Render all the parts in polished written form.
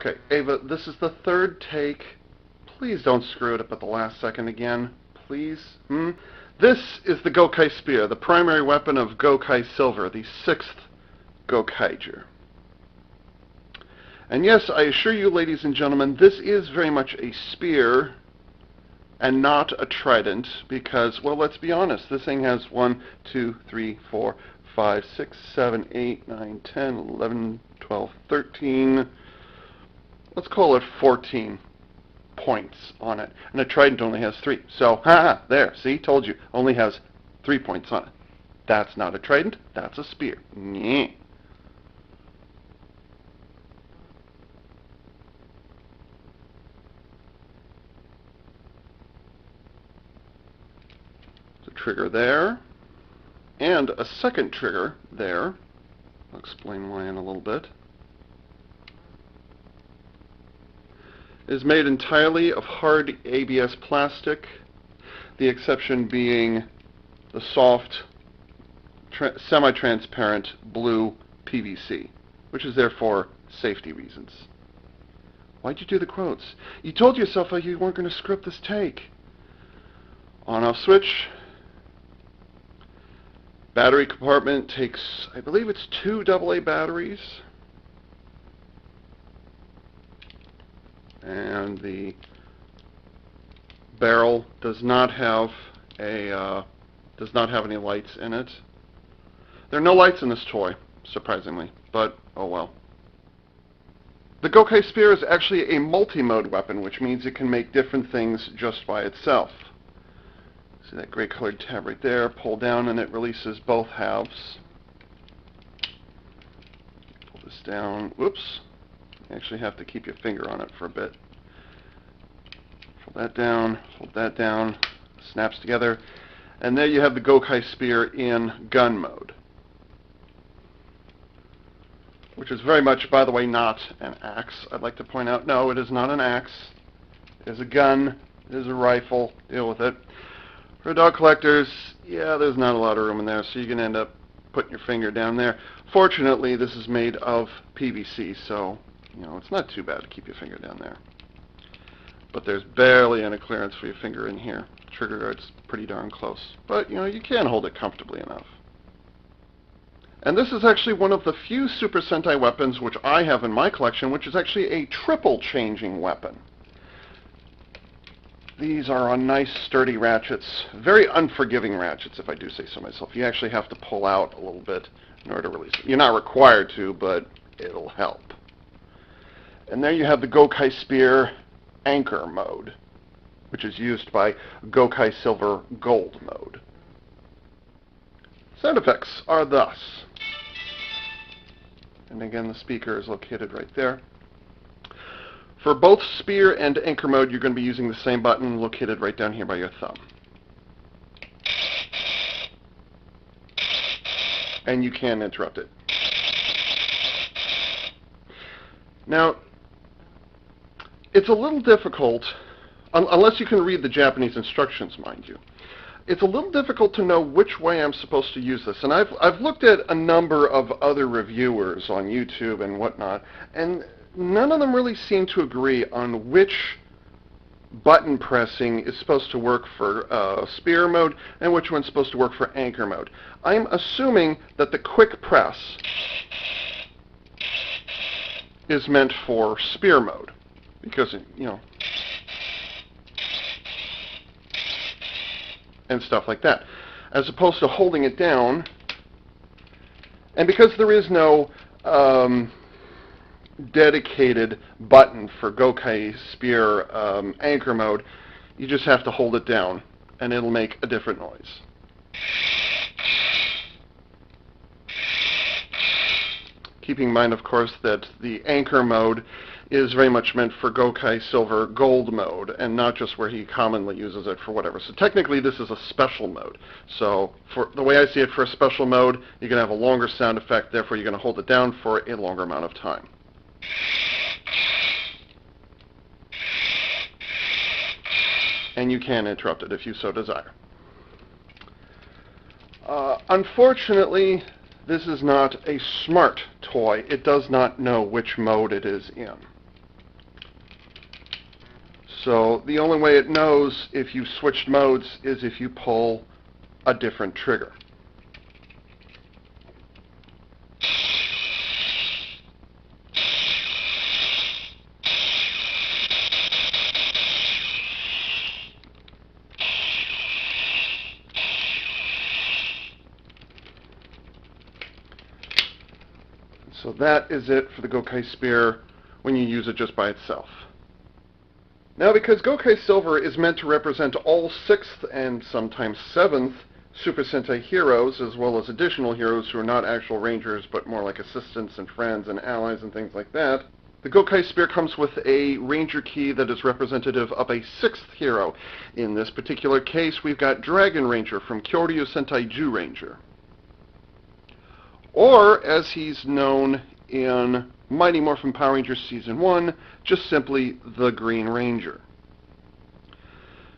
Okay, Eva, this is the third take. Please don't screw it up at the last second again. Please? This is the Gokai Spear, the primary weapon of Gokai Silver, the 6th Gokaiger. And yes, I assure you, ladies and gentlemen, this is very much a spear and not a trident because, well, let's be honest, this thing has 1, 2, 3, 4, 5, 6, 7, 8, 9, 10, 11, 12, 13, let's call it 14 points on it. And a trident only has 3. So, there, see, told you, only has 3 points on it. That's not a trident, that's a spear. Nyeh. Trigger there, and a second trigger there. I'll explain why in a little bit. It is made entirely of hard ABS plastic, the exception being the soft, semi-transparent blue PVC, which is there for safety reasons. Why'd you do the quotes? You told yourself that you weren't going to screw up this take. On-off switch. Battery compartment takes, I believe it's 2 AA batteries. And the barrel does not have any lights in it. There are no lights in this toy, surprisingly, but oh well. The Gokai Spear is actually a multi-mode weapon, which means it can make different things just by itself. See that gray colored tab right there, pull down and it releases both halves. Pull this down, whoops, you actually have to keep your finger on it for a bit. Pull that down, hold that down, snaps together, and there you have the Gokai Spear in gun mode. Which is very much, by the way, not an axe, I'd like to point out. No, it is not an axe. It is a gun, it is a rifle, deal with it. For dog collectors, yeah, there's not a lot of room in there, so you can end up putting your finger down there. Fortunately, this is made of PVC, so, it's not too bad to keep your finger down there. But there's barely any clearance for your finger in here. Trigger guard's pretty darn close. But, you can hold it comfortably enough. And this is actually one of the few Super Sentai weapons which I have in my collection, which is actually a triple changing weapon. These are on nice sturdy ratchets, very unforgiving ratchets if I do say so myself. You actually have to pull out a little bit in order to release it. You're not required to, but it'll help. And there you have the Gokai Spear Anchor mode, which is used by Gokai Silver Gold mode. Sound effects are thus. And again, the speaker is located right there. For both Spear and Anchor mode, you're going to be using the same button located right down here by your thumb. And you can interrupt it. Now, it's a little difficult, unless you can read the Japanese instructions, mind you. It's a little difficult to know which way I'm supposed to use this. And I've looked at a number of other reviewers on YouTube and whatnot, and none of them really seem to agree on which button pressing is supposed to work for Spear mode and which one's supposed to work for Anchor mode. I'm assuming that the quick press is meant for Spear mode because, and stuff like that, as opposed to holding it down. And because there is no dedicated button for Gokai Spear Anchor mode, you just have to hold it down and it'll make a different noise. Keeping in mind, of course, that the Anchor mode is very much meant for Gokai Silver Gold mode and not just where he commonly uses it for whatever. So technically this is a special mode. So for the way I see it, for a special mode, you're going to have a longer sound effect, therefore you're going to hold it down for a longer amount of time. And you can interrupt it if you so desire. Unfortunately, this is not a smart toy. It does not know which mode it is in. So the only way it knows if you switched modes is if you pull a different trigger. So that is it for the Gokai Spear when you use it just by itself. Now, because Gokai Silver is meant to represent all 6th and sometimes 7th Super Sentai heroes, as well as additional heroes who are not actual rangers, but more like assistants and friends and allies and things like that, the Gokai Spear comes with a ranger key that is representative of a 6th hero. In this particular case, we've got Dragon Ranger from Kyoryu Sentai Gokaiger. Or, as he's known in Mighty Morphin Power Rangers Season 1, just simply the Green Ranger.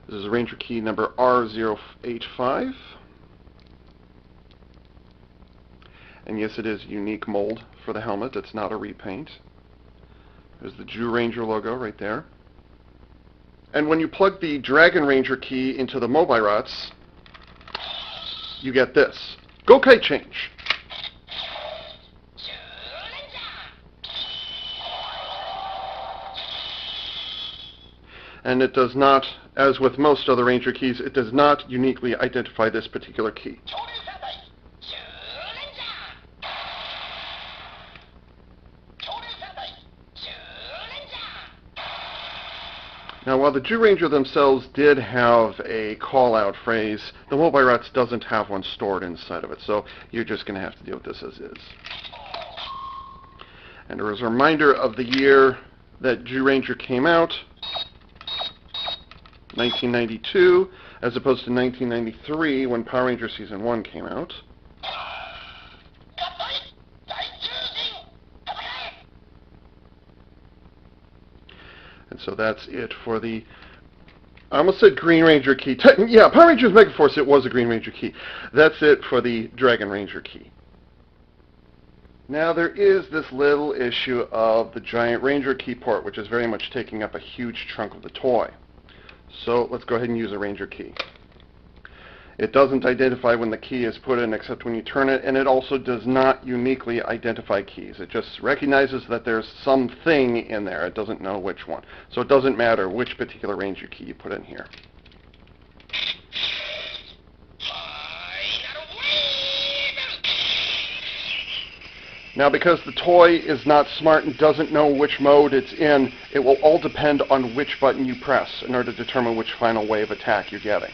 This is Ranger key number R085. And yes, it is a unique mold for the helmet. It's not a repaint. There's the Jew Ranger logo right there. And when you plug the Dragon Ranger key into the Mobirots, you get this. Gokai Change. And it does not, as with most other Ranger keys, it does not uniquely identify this particular key. Now, while the Jew Ranger themselves did have a call-out phrase, the Mobirots doesn't have one stored inside of it, so you're just going to have to deal with this as is. And as a reminder of the year that Jew Ranger came out, 1992, as opposed to 1993 when Power Rangers Season 1 came out. And so that's it for the, I almost said Green Ranger key. Yeah, Power Rangers Megaforce, it was a Green Ranger key. That's it for the Dragon Ranger key. Now there is this little issue of the Giant Ranger key port, which is very much taking up a huge chunk of the toy. So let's go ahead and use a Ranger key. It doesn't identify when the key is put in except when you turn it, and it also does not uniquely identify keys. It just recognizes that there's something in there. It doesn't know which one. So it doesn't matter which particular Ranger key you put in here. Now, because the toy is not smart and doesn't know which mode it's in, it will all depend on which button you press in order to determine which final wave attack you're getting.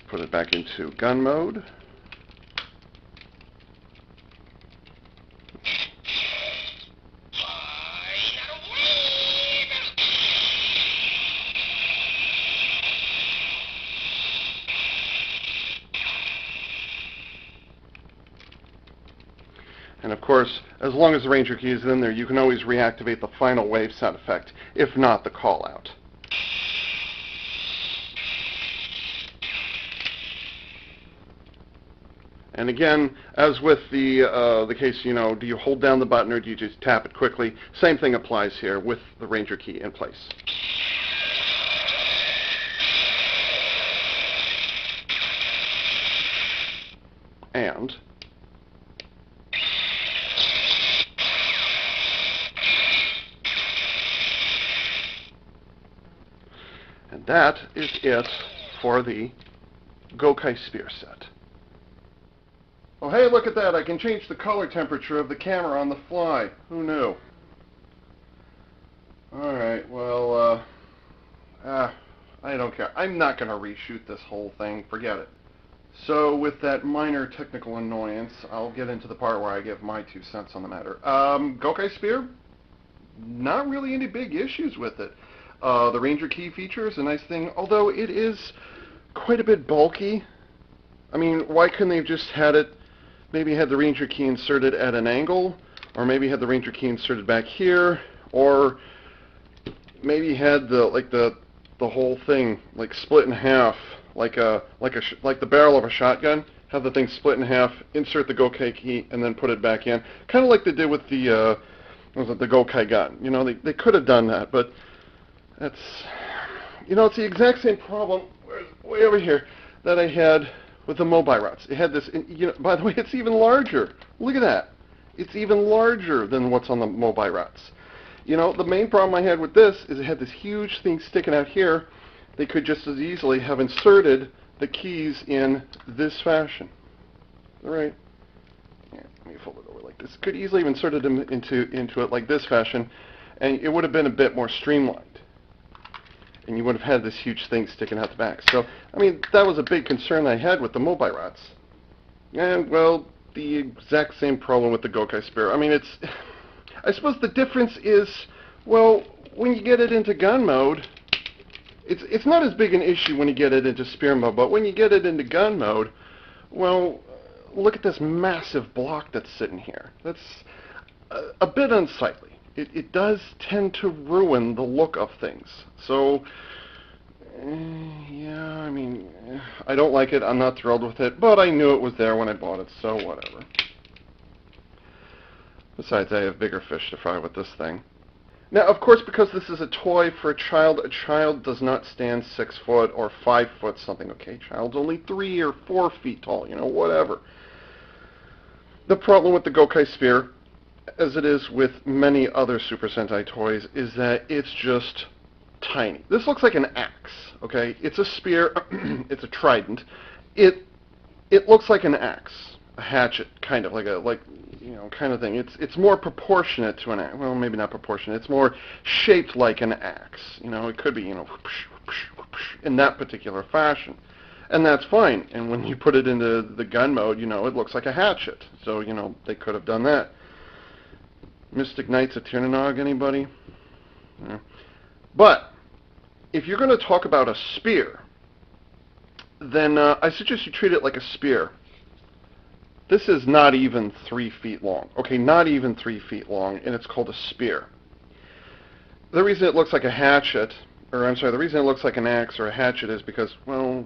Put it back into gun mode. And of course, as long as the Ranger key is in there, you can always reactivate the final wave sound effect, if not the call out. And again, as with the case, you know, do you hold down the button or do you just tap it quickly? Same thing applies here with the Ranger key in place. And that is it for the Gokai Spear set. Oh, hey, look at that. I can change the color temperature of the camera on the fly. Who knew? Alright, well, I don't care. I'm not going to reshoot this whole thing. Forget it. So, with that minor technical annoyance, I'll get into the part where I give my 2 cents on the matter. Gokai Spear? Not really any big issues with it. The Ranger key feature is a nice thing, although it is quite a bit bulky. I mean, why couldn't they have just had it, maybe had the Ranger key inserted at an angle, or maybe had the Ranger key inserted back here, or maybe had the whole thing like split in half, like the barrel of a shotgun. Have the thing split in half, insert the Gokai key, and then put it back in, kind of like they did with the the Gokai gun. You know, they could have done that, but that's, you know, it's the exact same problem way over here that I had with the Mobirots. It had this, you know, by the way, it's even larger. Look at that. It's even larger than what's on the Mobirots. You know, the main problem I had with this is it had this huge thing sticking out here. They could just as easily have inserted the keys in this fashion. All right. Yeah, let me fold it over like this. Could easily have inserted them into it like this fashion, and it would have been a bit more streamlined. And you would have had this huge thing sticking out the back. So, I mean, that was a big concern I had with the Mobirots. And, well, the exact same problem with the Gokai Spear. I mean, it's, I suppose the difference is, well, when you get it into gun mode, it's not as big an issue when you get it into spear mode, but when you get it into gun mode, well, look at this massive block that's sitting here. That's a bit unsightly. It does tend to ruin the look of things. So, yeah, I mean, I don't like it. I'm not thrilled with it, but I knew it was there when I bought it, so whatever. Besides, I have bigger fish to fry with this thing. Now, of course, because this is a toy for a child does not stand 6 foot or 5 foot something. Okay, child's only 3 or 4 feet tall, you know, whatever. The problem with the Gokai Spear, as it is with many other Super Sentai toys, is that it's just tiny. This looks like an axe, okay? It's a spear, it's a trident. It looks like an axe, a hatchet, kind of, like you know, kind of thing. It's more proportionate to an axe. Well, maybe not proportionate. It's more shaped like an axe. You know, it could be, you know, in that particular fashion. And that's fine. And when you put it into the gun mode, you know, it looks like a hatchet. So, you know, they could have done that. Mystic Knights of Tirnanog, anybody? Yeah. But if you're going to talk about a spear, then I suggest you treat it like a spear. This is not even 3 feet long. Okay, not even 3 feet long, and it's called a spear. The reason it looks like a hatchet, or I'm sorry, the reason it looks like an axe or a hatchet is because, well,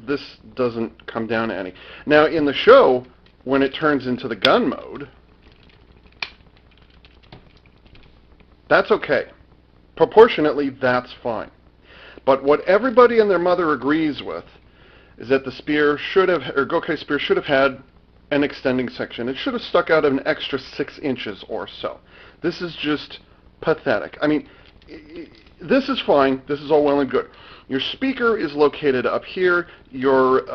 this doesn't come down to any. Now, in the show, when it turns into the gun mode, that's okay. Proportionately, that's fine. But what everybody and their mother agrees with is that the spear should have, or Gokai Spear should have had an extending section. It should have stuck out an extra 6 inches or so. This is just pathetic. I mean, this is fine. This is all well and good. Your speaker is located up here. Your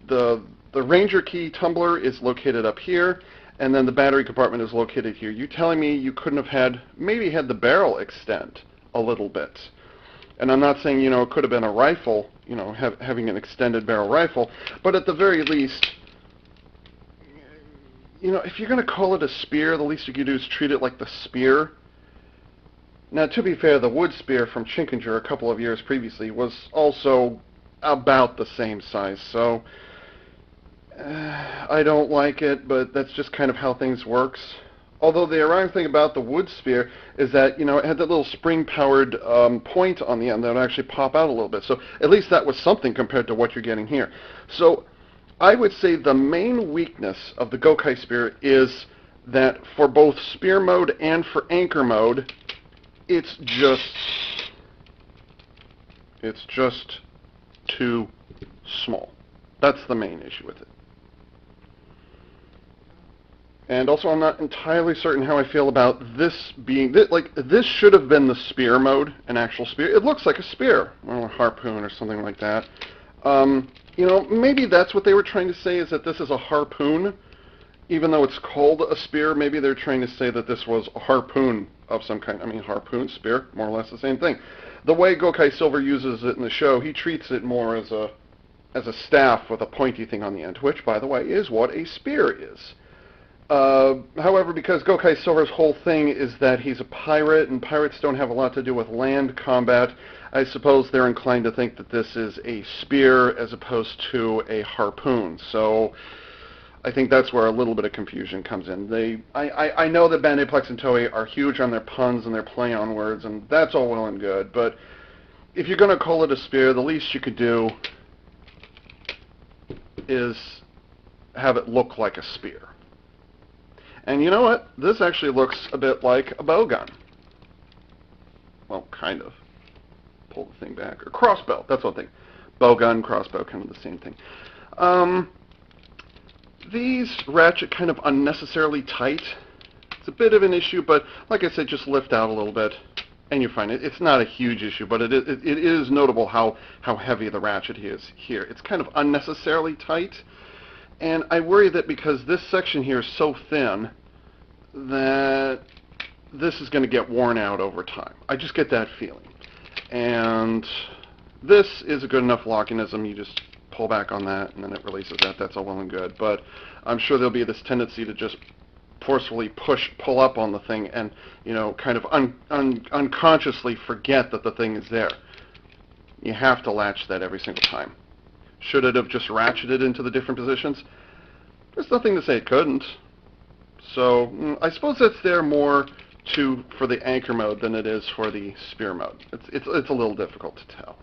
the Ranger key tumbler is located up here, and then the battery compartment is located here. You telling me you couldn't have had, maybe had the barrel extend a little bit? And I'm not saying, you know, it could have been a rifle, you know, having an extended barrel rifle, but at the very least, you know, if you're going to call it a spear, the least you could do is treat it like the spear. Now, to be fair, the wood spear from Chinkinger a couple of years previously was also about the same size, so I don't like it, but that's just kind of how things works. Although the ironic thing about the wood spear is that, you know, it had that little spring-powered point on the end that would actually pop out a little bit, so at least that was something compared to what you're getting here. So I would say the main weakness of the Gokai Spear is that for both spear mode and for anchor mode, it's just too small. That's the main issue with it. And also, I'm not entirely certain how I feel about this being, this should have been the spear mode, an actual spear. It looks like a spear, or a harpoon or something like that. You know, maybe that's what they were trying to say, is that this is a harpoon. Even though it's called a spear, maybe they're trying to say that this was a harpoon of some kind. I mean, harpoon, spear, more or less the same thing. The way Gokai Silver uses it in the show, he treats it more as a staff with a pointy thing on the end, which, by the way, is what a spear is. However, because Gokai Silver's whole thing is that he's a pirate, and pirates don't have a lot to do with land combat, I suppose they're inclined to think that this is a spear as opposed to a harpoon. So I think that's where a little bit of confusion comes in. I know that Bandai Plex and Toei are huge on their puns and their play on words, and that's all well and good, but if you're going to call it a spear, the least you could do is have it look like a spear. And you know what? This actually looks a bit like a bow gun. Well, kind of. Pull the thing back. Or crossbow. That's one thing. Bow gun, crossbow, kind of the same thing. These ratchet kind of unnecessarily tight. It's a bit of an issue, but like I said, just lift out a little bit, and you're fine. It's not a huge issue, but it is notable how heavy the ratchet is here. It's kind of unnecessarily tight. And I worry that because this section here is so thin that this is going to get worn out over time. I just get that feeling. And this is a good enough lockingism. You just pull back on that and then it releases that. That's all well and good. But I'm sure there'll be this tendency to just forcefully pull up on the thing and, you know, kind of unconsciously forget that the thing is there. You have to latch that every single time. Should it have just ratcheted into the different positions? There's nothing to say it couldn't. So I suppose that's there more for the anchor mode than it is for the spear mode. It's a little difficult to tell.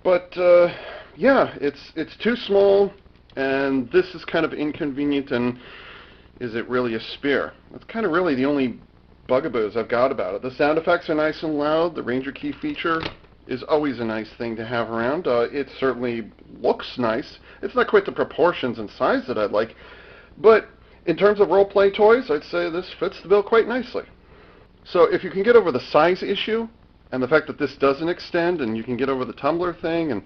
But yeah, it's too small, and this is kind of inconvenient. And is it really a spear? That's kind of really the only bugaboos I've got about it. The sound effects are nice and loud. The Ranger key feature is always a nice thing to have around. It certainly looks nice. It's not quite the proportions and size that I'd like, but in terms of role-play toys, I'd say this fits the bill quite nicely. So if you can get over the size issue, and the fact that this doesn't extend, and you can get over the tumbler thing, and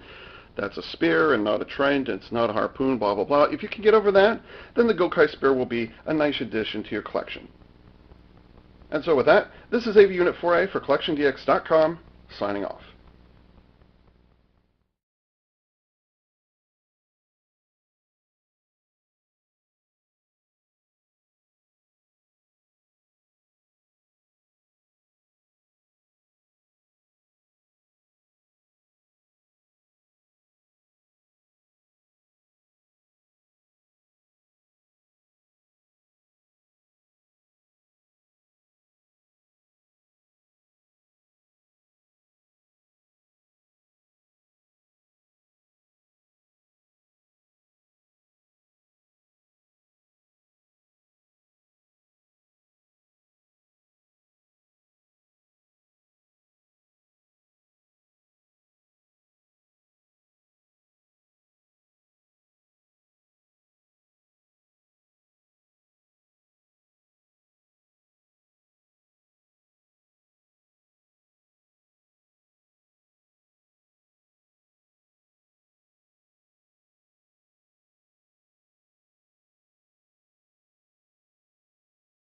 that's a spear and not a trident, it's not a harpoon, blah, blah, blah. If you can get over that, then the Gokai Spear will be a nice addition to your collection. And so with that, this is Eva Unit 4A for CollectionDX.com, signing off.